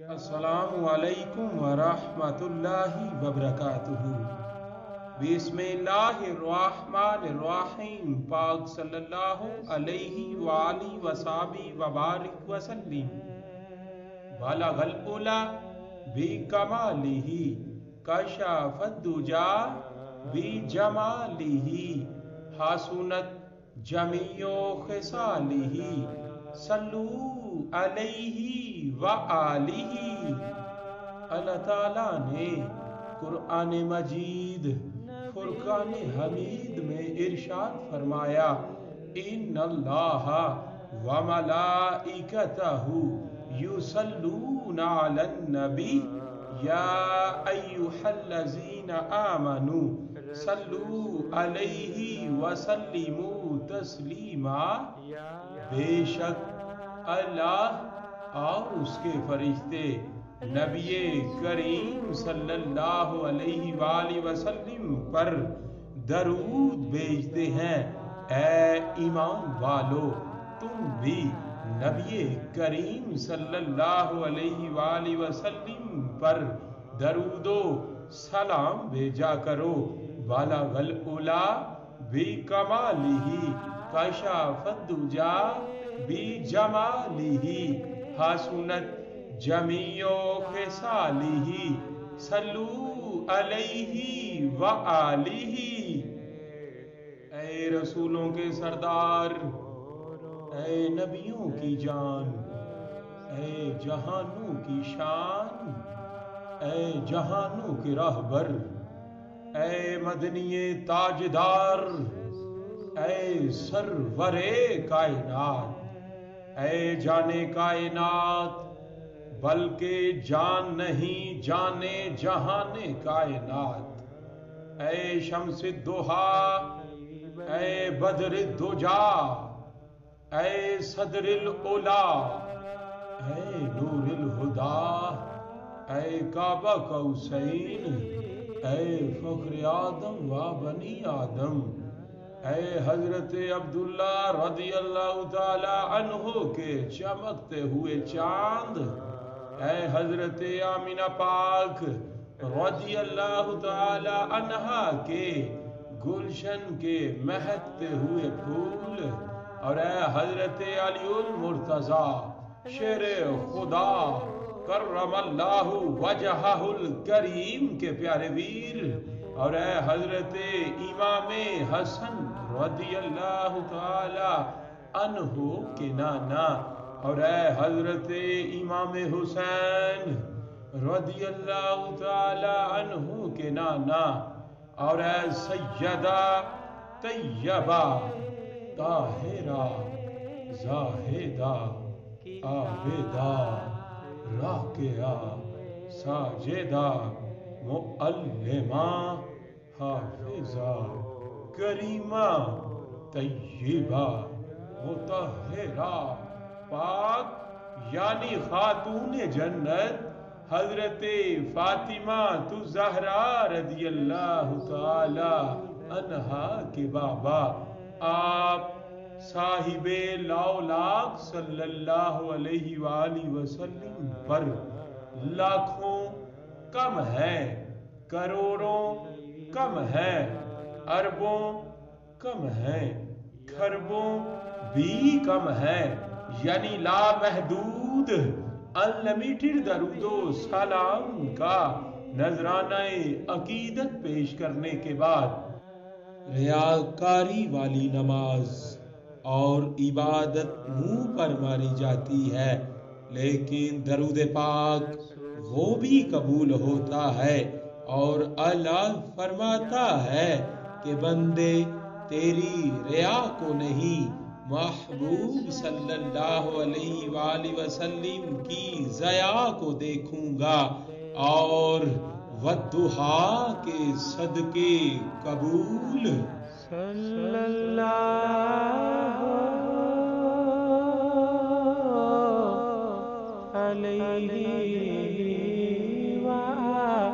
السلام علیکم ورحمۃ اللہ وبرکاتہ۔ بسم اللہ الرحمن الرحیم۔ پاک صلی اللہ علیہ وآلہ وصحبہ وبارک وسلم۔ بلغ العلا بکمالہ، کشف الدجا بجمالہ، حسنت جمیع خصالہ، صلو علیہ وآلہ۔ اللہ تعالیٰ نے قرآن مجید فرقان حمید میں ارشاد فرمایا، ان اللہ وملائکتہ یصلون علی النبی یا ایہا الذین آمنوا صلوا علیہ وسلموا تسلیما۔ بے شک اللہ اور اس کے فرشتے نبی کریم صلی اللہ علیہ وآلہ وسلم پر درود بھیجتے ہیں۔ اے ایمان والو، تم بھی نبی کریم صلی اللہ علیہ وآلہ وسلم پر درود و سلام بھیجا کرو۔ بلغ العلا بکمالہ، کشف الدجا بجمالہ، حسنت جمیع خصالہ، صلو علیہ وآلہ۔ اے رسولوں کے سردار، اے نبیوں کی جان، اے جہانوں کی شان، اے جہانوں کے راہبر، اے مدنی تاجدار، اے سرور کائنات، اے جانے کائنات بلکہ جان نہیں جانے جہان کائنات، اے شمس الضحیٰ، اے بدر الدجا، اے صدر العلا، اے نور الہدی، اے کعبہ قوسین، اے فخر آدم و بنی آدم، اے حضرت عبداللہ رضی اللہ تعالی عنہ کے چمکتے ہوئے چاند، اے حضرت آمینہ پاک رضی اللہ تعالی عنہا کے گلشن کے مہکتے ہوئے پھول، اور اے حضرت علی المرتضی شیر خدا کرم اللہ وجہہ الکریم کے پیارے ویر، اور اے حضرت امام حسن رضی اللہ تعالی عنہ کے نانا، اور اے حضرت امام حسین رضی اللہ تعالی عنہ کے نانا، اور اے سیدہ طیبہ طاہرہ زاہدہ عابدہ راکعہ ساجدہ معلمہ حافظہ کریمہ طیبہ مطہرہ پاک یعنی خاتون جنت حضرت فاطمہ الزہرا رضی اللہ تعالی عنہا کے بابا آپ صاحب لاولاق صلی اللہ علیہ وآلہ وسلم پر لاکھوں کم ہے، کروڑوں کم ہے، اربوں کم ہے، کھربوں بھی کم ہے، یعنی لامحدود انلیمیٹڈ درود و سلام کا نذرانہ عقیدت پیش کرنے کے بعد ریاکاری والی نماز اور عبادت منہ پر ماری جاتی ہے، لیکن درود پاک وہ بھی قبول ہوتا ہے، اور اللہ فرماتا ہے کہ بندے تیری ریا کو نہیں، محبوب صلی اللہ علیہ وآلہ وسلم کی ضیاء کو دیکھوں گا، اور والضحیٰ کے صدقے قبول صلی اللہ علیہ وآلہ